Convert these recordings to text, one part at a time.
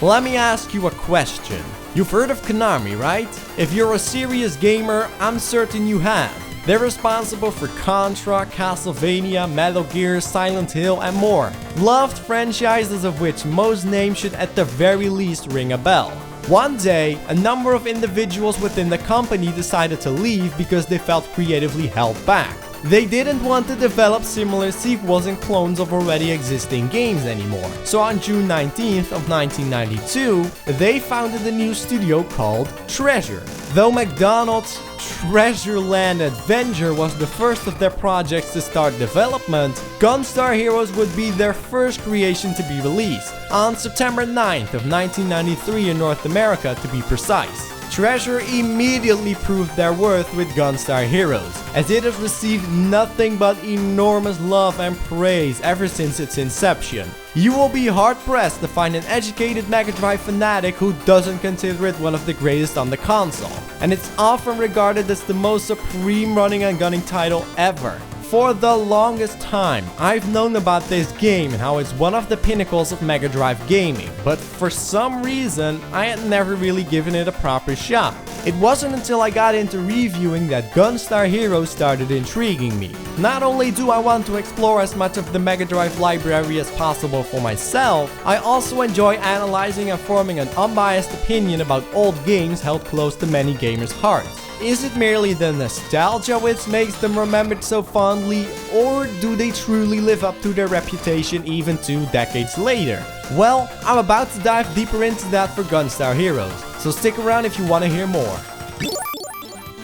Let me ask you a question. You've heard of Konami, right? If you're a serious gamer, I'm certain you have. They're responsible for Contra, Castlevania, Metal Gear, Silent Hill, and more. Loved franchises of which most names should at the very least ring a bell. One day, a number of individuals within the company decided to leave because they felt creatively held back. They didn't want to develop similar sequels and clones of already existing games anymore. So on June 19th of 1992, they founded a new studio called Treasure. Though McDonald's Treasureland Adventure was the first of their projects to start development, Gunstar Heroes would be their first creation to be released, on September 9th of 1993 in North America to be precise. Treasure immediately proved their worth with Gunstar Heroes, as it has received nothing but enormous love and praise ever since its inception. You will be hard pressed to find an educated Mega Drive fanatic who doesn't consider it one of the greatest on the console, and it's often regarded as the most supreme running and gunning title ever. For the longest time, I've known about this game and how it's one of the pinnacles of Mega Drive gaming, but for some reason, I had never really given it a proper shot. It wasn't until I got into reviewing that Gunstar Heroes started intriguing me. Not only do I want to explore as much of the Mega Drive library as possible for myself, I also enjoy analyzing and forming an unbiased opinion about old games held close to many gamers' hearts. Is it merely the nostalgia which makes them remembered so fondly, or do they truly live up to their reputation even 2 decades later? Well, I'm about to dive deeper into that for Gunstar Heroes, so stick around if you want to hear more.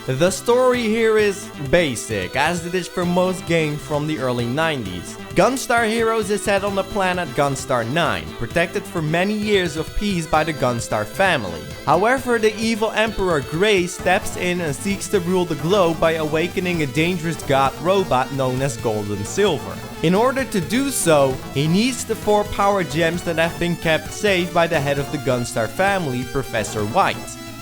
The story here is basic, as it is for most games from the early 90s. Gunstar Heroes is set on the planet Gunstar 9, protected for many years of peace by the Gunstar family. However, the evil Emperor Grey steps in and seeks to rule the globe by awakening a dangerous god robot known as Gold and Silver. In order to do so, he needs the 4 power gems that have been kept safe by the head of the Gunstar family, Professor White.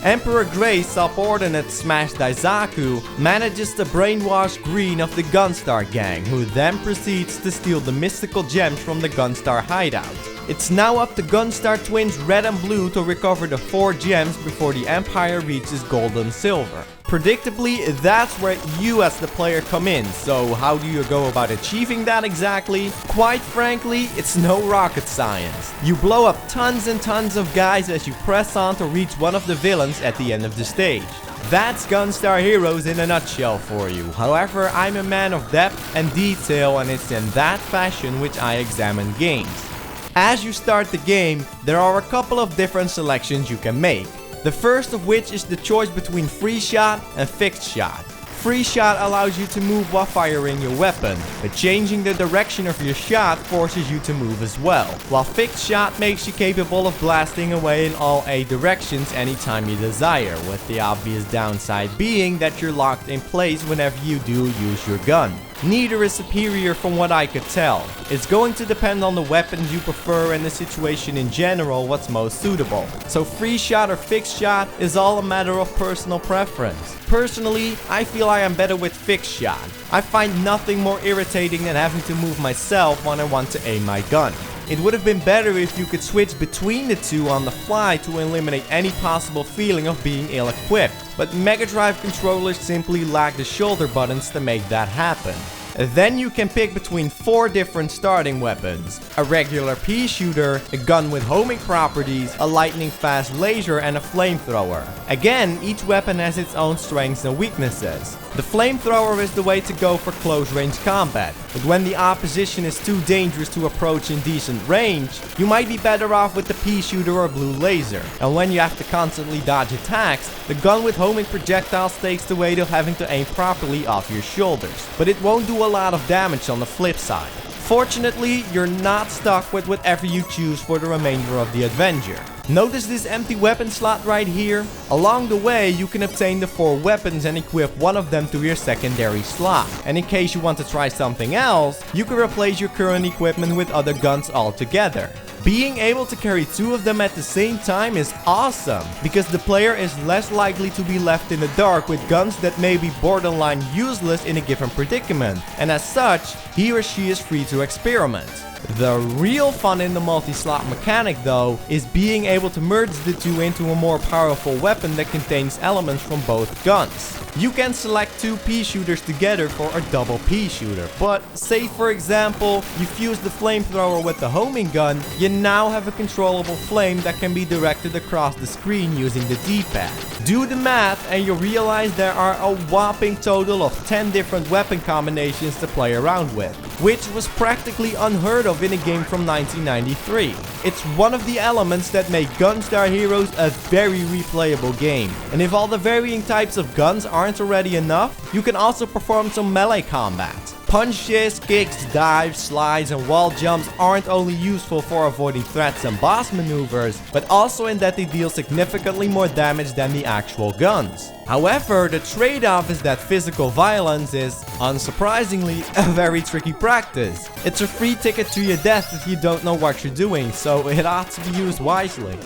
Emperor Grey's subordinate Smash Daisaku manages to brainwash Green of the Gunstar gang, who then proceeds to steal the mystical gems from the Gunstar hideout. It's now up to Gunstar twins Red and Blue to recover the 4 gems before the Empire reaches Gold and Silver. Predictably, that's where you as the player come in, so how do you go about achieving that exactly? Quite frankly, it's no rocket science. You blow up tons and tons of guys as you press on to reach one of the villains at the end of the stage. That's Gunstar Heroes in a nutshell for you. However, I'm a man of depth and detail, and it's in that fashion which I examine games. As you start the game, there are a couple of different selections you can make. The first of which is the choice between free shot and fixed shot. Free shot allows you to move while firing your weapon, but changing the direction of your shot forces you to move as well, while fixed shot makes you capable of blasting away in all 8 directions anytime you desire, with the obvious downside being that you're locked in place whenever you do use your gun. Neither is superior from what I could tell. It's going to depend on the weapons you prefer and the situation in general what's most suitable. So free shot or fixed shot is all a matter of personal preference. Personally, I feel I am better with fixed shot. I find nothing more irritating than having to move myself when I want to aim my gun. It would have been better if you could switch between the two on the fly to eliminate any possible feeling of being ill-equipped, but Mega Drive controllers simply lack the shoulder buttons to make that happen. Then you can pick between 4 different starting weapons: a regular pea shooter, a gun with homing properties, a lightning fast laser, and a flamethrower. Again, each weapon has its own strengths and weaknesses. The flamethrower is the way to go for close range combat, but when the opposition is too dangerous to approach in decent range, you might be better off with the pea shooter or blue laser. And when you have to constantly dodge attacks, the gun with homing projectiles takes the weight of having to aim properly off your shoulders, but it won't do a lot of damage on the flip side. Fortunately, you're not stuck with whatever you choose for the remainder of the adventure. Notice this empty weapon slot right here? Along the way, you can obtain the 4 weapons and equip one of them to your secondary slot. And in case you want to try something else, you can replace your current equipment with other guns altogether. Being able to carry 2 of them at the same time is awesome, because the player is less likely to be left in the dark with guns that may be borderline useless in a given predicament, and as such, he or she is free to experiment. The real fun in the multi-slot mechanic though is being able to merge the two into a more powerful weapon that contains elements from both guns. You can select two pea shooters together for a double pea shooter, but say for example you fuse the flamethrower with the homing gun, you now have a controllable flame that can be directed across the screen using the D-pad. Do the math and you realize there are a whopping total of 10 different weapon combinations to play around with, which was practically unheard of in a game from 1993. It's one of the elements that make Gunstar Heroes a very replayable game. And if all the varying types of guns aren't already enough, you can also perform some melee combat. Punches, kicks, dives, slides and wall jumps aren't only useful for avoiding threats and boss maneuvers, but also in that they deal significantly more damage than the actual guns. However, the trade-off is that physical violence is, unsurprisingly, a very tricky practice. It's a free ticket to your death if you don't know what you're doing, so it ought to be used wisely.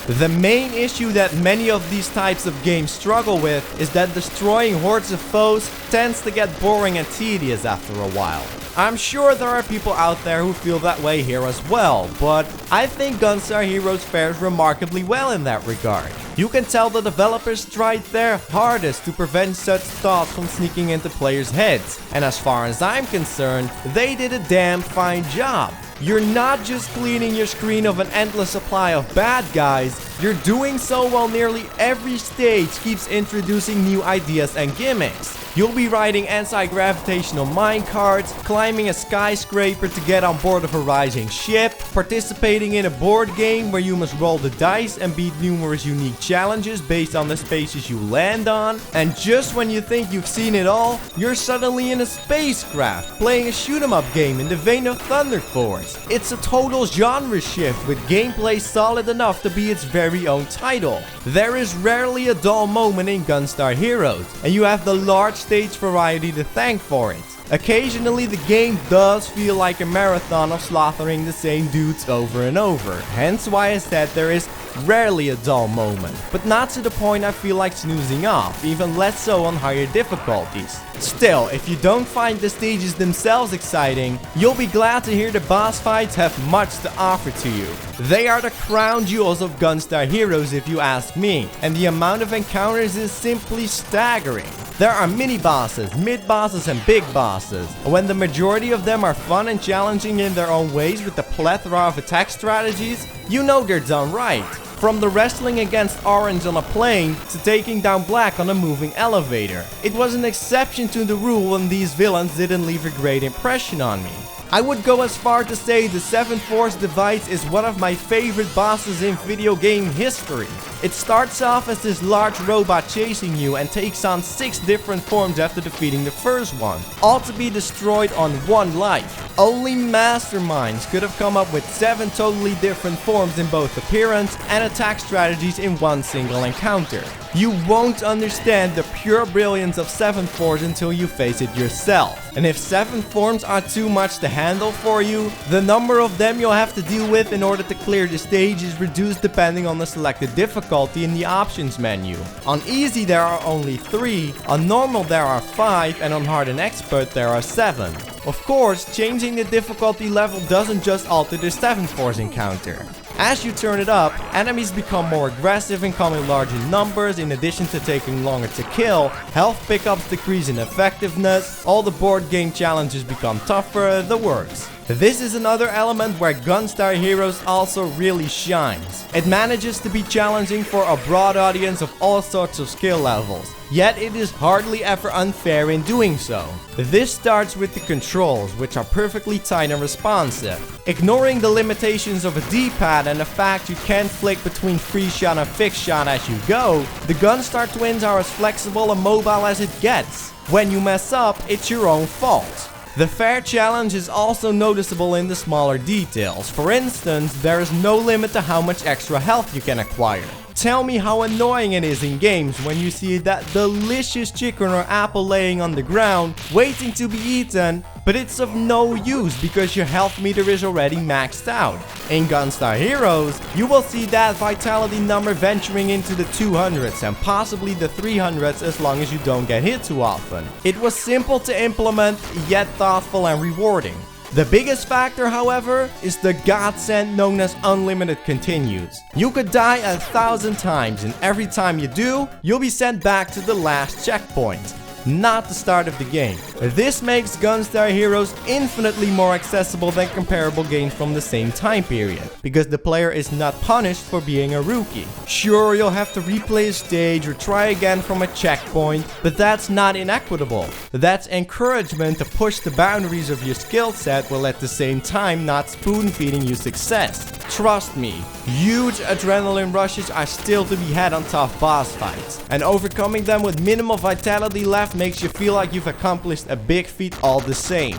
The main issue that many of these types of games struggle with is that destroying hordes of foes tends to get boring and tedious after a while. I'm sure there are people out there who feel that way here as well, but I think Gunstar Heroes fares remarkably well in that regard. You can tell the developers tried their hardest to prevent such thoughts from sneaking into players' heads, and as far as I'm concerned, they did a damn fine job. You're not just cleaning your screen of an endless supply of bad guys, you're doing so while nearly every stage keeps introducing new ideas and gimmicks. You'll be riding anti-gravitational minecarts, climbing a skyscraper to get on board of a rising ship, participating in a board game where you must roll the dice and beat numerous unique challenges based on the spaces you land on, and just when you think you've seen it all, you're suddenly in a spacecraft, playing a shoot-'em-up game in the vein of Thunder Force. It's a total genre shift with gameplay solid enough to be its very own title. There is rarely a dull moment in Gunstar Heroes, and you have the large stage variety to thank for it. Occasionally the game does feel like a marathon of slaughtering the same dudes over and over, hence why I said there is rarely a dull moment, but not to the point I feel like snoozing off, even less so on higher difficulties. Still, if you don't find the stages themselves exciting, you'll be glad to hear the boss fights have much to offer to you. They are the crown jewels of Gunstar Heroes if you ask me, and the amount of encounters is simply staggering. There are mini-bosses, mid-bosses and big bosses, and when the majority of them are fun and challenging in their own ways with a plethora of attack strategies, you know they're done right. From the wrestling against Orange on a plane to taking down Black on a moving elevator. It was an exception to the rule when these villains didn't leave a great impression on me. I would go as far to say the 7 Force device is one of my favorite bosses in video game history. It starts off as this large robot chasing you and takes on 6 different forms after defeating the first one, all to be destroyed on 1 life. Only masterminds could have come up with 7 totally different forms in both appearance and attack strategies in one single encounter. You won't understand the pure brilliance of 7 Force until you face it yourself. And if 7 forms are too much to handle for you, the number of them you'll have to deal with in order to clear the stage is reduced depending on the selected difficulty in the options menu. On easy there are only 3, on normal there are 5, and on hard and expert there are 7. Of course, changing the difficulty level doesn't just alter the 7 Force encounter. As you turn it up, enemies become more aggressive and come in larger numbers in addition to taking longer to kill, health pickups decrease in effectiveness, all the board game challenges become tougher, the works. This is another element where Gunstar Heroes also really shines. It manages to be challenging for a broad audience of all sorts of skill levels, yet it is hardly ever unfair in doing so. This starts with the controls, which are perfectly tight and responsive. Ignoring the limitations of a D-pad and the fact you can't flick between free shot and fixed shot as you go, the Gunstar twins are as flexible and mobile as it gets. When you mess up, it's your own fault. The fair challenge is also noticeable in the smaller details. For instance, there is no limit to how much extra health you can acquire. Tell me how annoying it is in games when you see that delicious chicken or apple laying on the ground, waiting to be eaten, but it's of no use because your health meter is already maxed out. In Gunstar Heroes, you will see that vitality number venturing into the 200s and possibly the 300s as long as you don't get hit too often. It was simple to implement, yet thoughtful and rewarding. The biggest factor, however, is the godsend known as unlimited continues. You could die 1,000 times, and every time you do, you'll be sent back to the last checkpoint, not the start of the game. This makes Gunstar Heroes infinitely more accessible than comparable games from the same time period, because the player is not punished for being a rookie. Sure, you'll have to replay a stage or try again from a checkpoint, but that's not inequitable. That's encouragement to push the boundaries of your skill set while at the same time not spoon-feeding you success. Trust me, huge adrenaline rushes are still to be had on tough boss fights, and overcoming them with minimal vitality left makes you feel like you've accomplished a big feat all the same.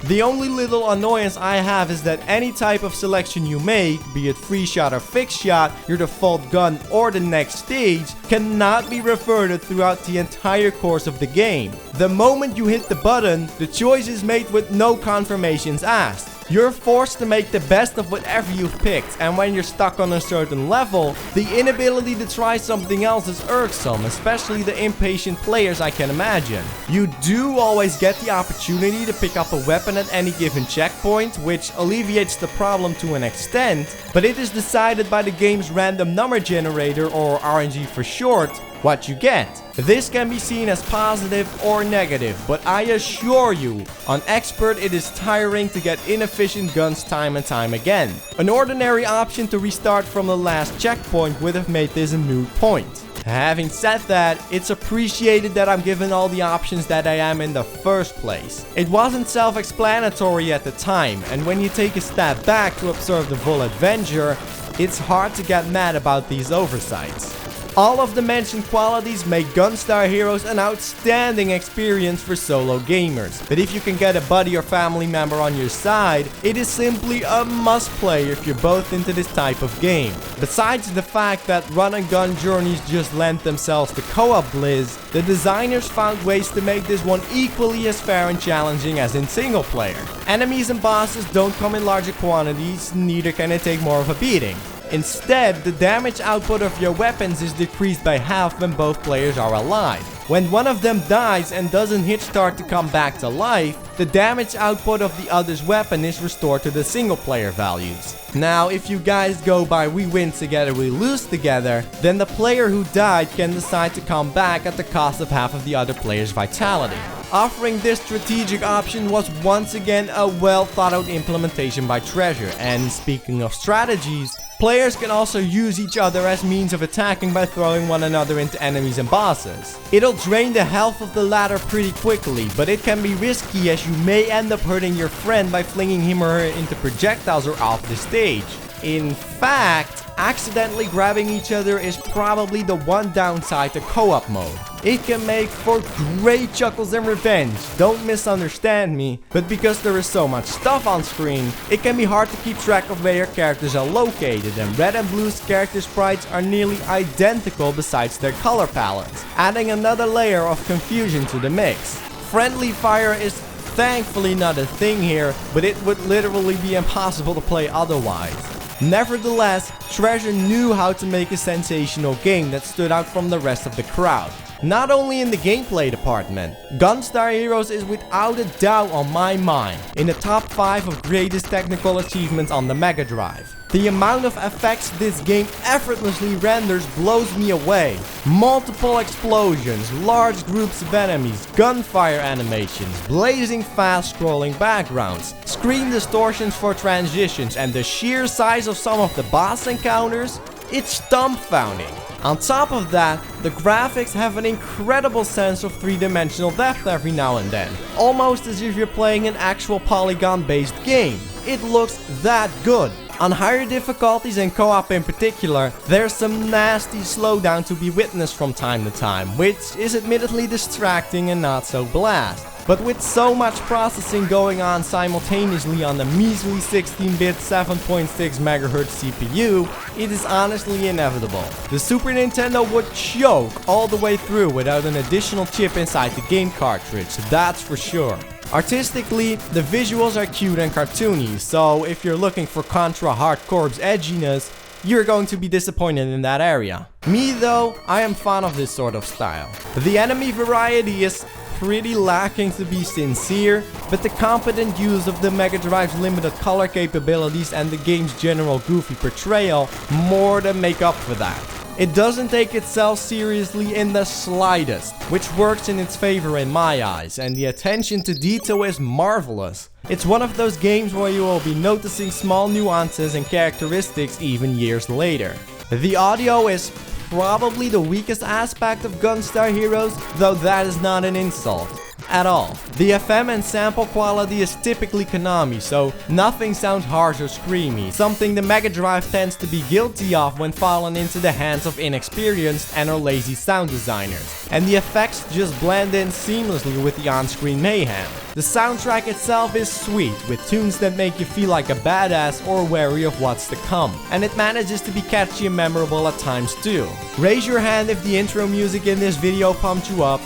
The only little annoyance I have is that any type of selection you make, be it free shot or fixed shot, your default gun or the next stage, cannot be reverted throughout the entire course of the game. The moment you hit the button, the choice is made with no confirmations asked. You're forced to make the best of whatever you've picked, and when you're stuck on a certain level, the inability to try something else is irksome, especially the impatient players I can imagine. You do always get the opportunity to pick up a weapon at any given checkpoint, which alleviates the problem to an extent, but it is decided by the game's random number generator, or RNG for short, what you get. This can be seen as positive or negative, but I assure you, on Expert it is tiring to get inefficient guns time and time again. An ordinary option to restart from the last checkpoint would have made this a moot point. Having said that, it's appreciated that I'm given all the options that I am in the first place. It wasn't self-explanatory at the time, and when you take a step back to observe the full adventure, it's hard to get mad about these oversights. All of the mentioned qualities make Gunstar Heroes an outstanding experience for solo gamers. But if you can get a buddy or family member on your side, it is simply a must play if you're both into this type of game. Besides the fact that run and gun journeys just lend themselves to co-op bliss, the designers found ways to make this one equally as fair and challenging as in single player. Enemies and bosses don't come in larger quantities, neither can they take more of a beating. Instead, the damage output of your weapons is decreased by half when both players are alive. When one of them dies and doesn't hit start to come back to life, the damage output of the other's weapon is restored to the single player values. Now, if you guys go by we win together, we lose together, then the player who died can decide to come back at the cost of half of the other player's vitality. Offering this strategic option was once again a well thought out implementation by Treasure, and speaking of strategies, players can also use each other as means of attacking by throwing one another into enemies and bosses. It'll drain the health of the latter pretty quickly, but it can be risky as you may end up hurting your friend by flinging him or her into projectiles or off the stage. In fact, accidentally grabbing each other is probably the one downside to co-op mode. It can make for great chuckles and revenge, don't misunderstand me, but because there is so much stuff on screen, it can be hard to keep track of where your characters are located, and Red and Blue's character sprites are nearly identical besides their color palettes, adding another layer of confusion to the mix. Friendly fire is thankfully not a thing here, but it would literally be impossible to play otherwise. Nevertheless, Treasure knew how to make a sensational game that stood out from the rest of the crowd. Not only in the gameplay department, Gunstar Heroes is without a doubt on my mind in the top 5 of greatest technical achievements on the Mega Drive. The amount of effects this game effortlessly renders blows me away. Multiple explosions, large groups of enemies, gunfire animations, blazing fast scrolling backgrounds, screen distortions for transitions, and the sheer size of some of the boss encounters, it's dumbfounding. On top of that, the graphics have an incredible sense of three-dimensional depth every now and then, almost as if you're playing an actual polygon-based game. It looks that good. On higher difficulties and co-op in particular, there's some nasty slowdown to be witnessed from time to time, which is admittedly distracting and not so blast. But with so much processing going on simultaneously on the measly 16-bit 7.6 MHz CPU, it is honestly inevitable. The Super Nintendo would choke all the way through without an additional chip inside the game cartridge, that's for sure. Artistically, the visuals are cute and cartoony, so if you're looking for Contra Hard Corp's edginess, you're going to be disappointed in that area. Me though, I am fond of this sort of style. The enemy variety is pretty lacking to be sincere, but the competent use of the Mega Drive's limited color capabilities and the game's general goofy portrayal more than make up for that. It doesn't take itself seriously in the slightest, which works in its favor in my eyes, and the attention to detail is marvelous. It's one of those games where you will be noticing small nuances and characteristics even years later. The audio is probably the weakest aspect of Gunstar Heroes, though that is not an insult at all. The FM and sample quality is typically Konami, so nothing sounds harsh or screamy, something the Mega Drive tends to be guilty of when falling into the hands of inexperienced and or lazy sound designers. And the effects just blend in seamlessly with the on-screen mayhem. The soundtrack itself is sweet, with tunes that make you feel like a badass or wary of what's to come, and it manages to be catchy and memorable at times too. Raise your hand if the intro music in this video pumped you up.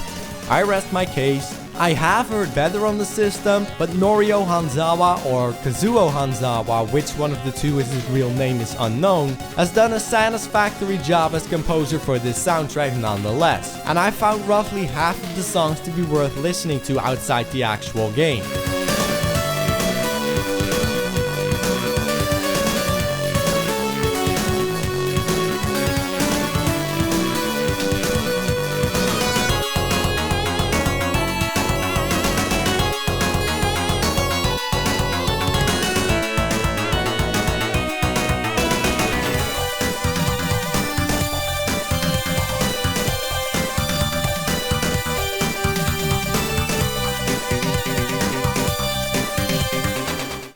I rest my case. I have heard better on the system, but Norio Hanzawa or Kazuo Hanzawa, which one of the two is his real name is unknown, has done a satisfactory job as composer for this soundtrack nonetheless, and I found roughly half of the songs to be worth listening to outside the actual game.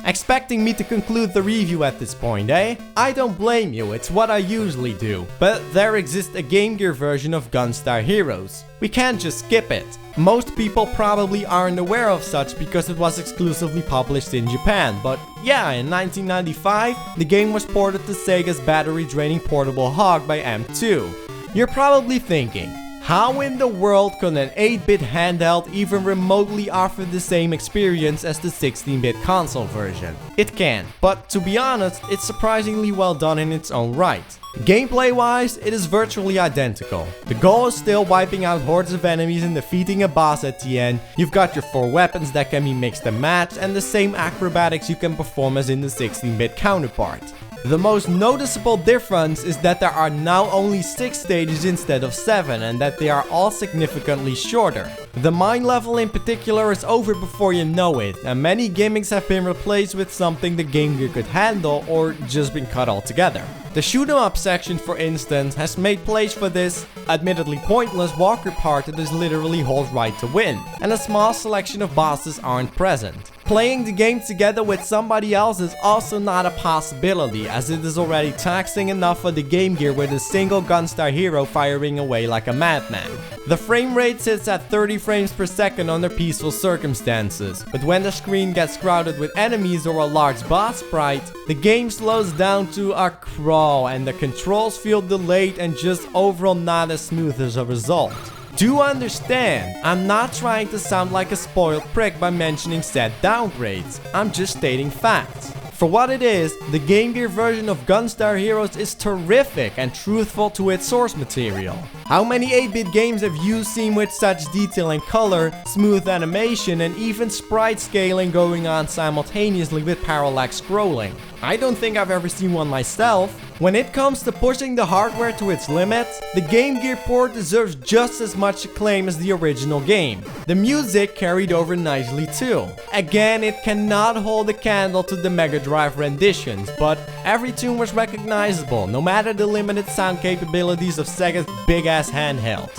Expecting me to conclude the review at this point, eh? I don't blame you, it's what I usually do. But there exists a Game Gear version of Gunstar Heroes. We can't just skip it. Most people probably aren't aware of such because it was exclusively published in Japan, but yeah, in 1995, the game was ported to Sega's battery-draining portable Hog by M2. You're probably thinking, how in the world can an 8-bit handheld even remotely offer the same experience as the 16-bit console version? It can, but to be honest, it's surprisingly well done in its own right. Gameplay wise, it is virtually identical. The goal is still wiping out hordes of enemies and defeating a boss at the end. You've got your 4 weapons that can be mixed and matched, and the same acrobatics you can perform as in the 16-bit counterpart. The most noticeable difference is that there are now only 6 stages instead of 7, and that they are all significantly shorter. The mine level in particular is over before you know it, and many gimmicks have been replaced with something the Game Gear could handle or just been cut altogether. The shoot 'em up section, for instance, has made place for this, admittedly pointless walker part that is literally Hole's right to win, and a small selection of bosses aren't present. Playing the game together with somebody else is also not a possibility, as it is already taxing enough for the Game Gear with a single Gunstar hero firing away like a madman. The frame rate sits at 30 frames per second under peaceful circumstances, but when the screen gets crowded with enemies or a large boss sprite, the game slows down to a crawl and the controls feel delayed and just overall not as smooth as a result. Do understand, I'm not trying to sound like a spoiled prick by mentioning said downgrades, I'm just stating facts. For what it is, the Game Gear version of Gunstar Heroes is terrific and truthful to its source material. How many 8-bit games have you seen with such detail and color, smooth animation, and even sprite scaling going on simultaneously with parallax scrolling? I don't think I've ever seen one myself. When it comes to pushing the hardware to its limits, the Game Gear port deserves just as much acclaim as the original game. The music carried over nicely too. Again, it cannot hold a candle to the Mega Drive renditions, but every tune was recognizable, no matter the limited sound capabilities of Sega's big-ass handheld.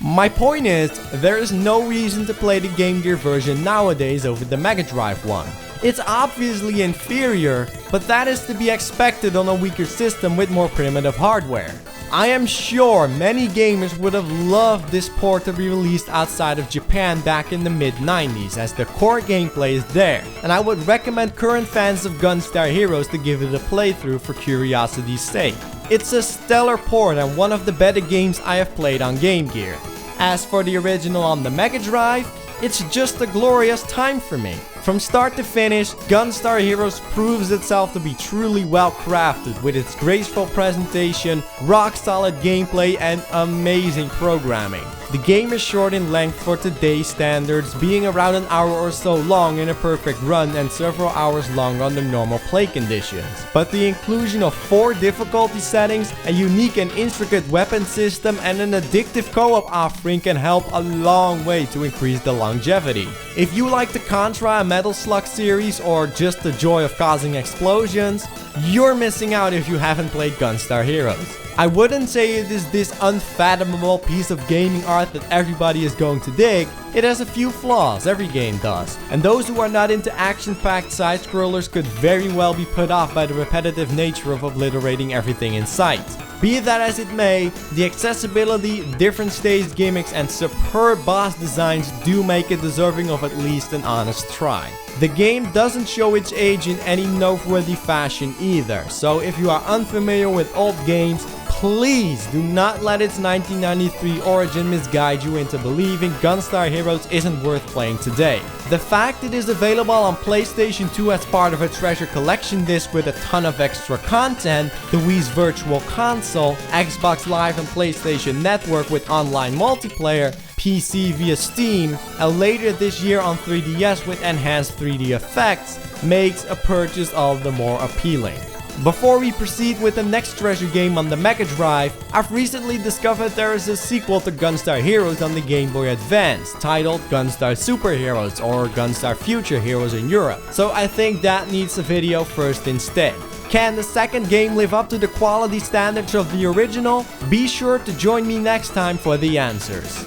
My point is, there is no reason to play the Game Gear version nowadays over the Mega Drive one. It's obviously inferior, but that is to be expected on a weaker system with more primitive hardware. I am sure many gamers would have loved this port to be released outside of Japan back in the mid-90s, as the core gameplay is there, and I would recommend current fans of Gunstar Heroes to give it a playthrough for curiosity's sake. It's a stellar port and one of the better games I have played on Game Gear. As for the original on the Mega Drive, it's just a glorious time for me. From start to finish, Gunstar Heroes proves itself to be truly well crafted with its graceful presentation, rock solid gameplay and amazing programming. The game is short in length for today's standards, being around an hour or so long in a perfect run and several hours long under normal play conditions. But the inclusion of 4 difficulty settings, a unique and intricate weapon system and an addictive co-op offering can help a long way to increase the longevity. If you like the Contra and Metal Slug series or just the joy of causing explosions, you're missing out if you haven't played Gunstar Heroes. I wouldn't say it is this unfathomable piece of gaming art that everybody is going to dig. It has a few flaws, every game does, and those who are not into action-packed side-scrollers could very well be put off by the repetitive nature of obliterating everything in sight. Be that as it may, the accessibility, different stage gimmicks and superb boss designs do make it deserving of at least an honest try. The game doesn't show its age in any noteworthy fashion either, so if you are unfamiliar with old games, please do not let its 1993 origin misguide you into believing Gunstar Heroes isn't worth playing today. The fact it is available on PlayStation 2 as part of a treasure collection disc with a ton of extra content, the Wii's Virtual Console, Xbox Live and PlayStation Network with online multiplayer, PC via Steam, and later this year on 3DS with enhanced 3D effects, makes a purchase all the more appealing. Before we proceed with the next treasure game on the Mega Drive, I've recently discovered there is a sequel to Gunstar Heroes on the Game Boy Advance, titled Gunstar Super Heroes or Gunstar Future Heroes in Europe, so I think that needs a video first instead. Can the second game live up to the quality standards of the original? Be sure to join me next time for the answers.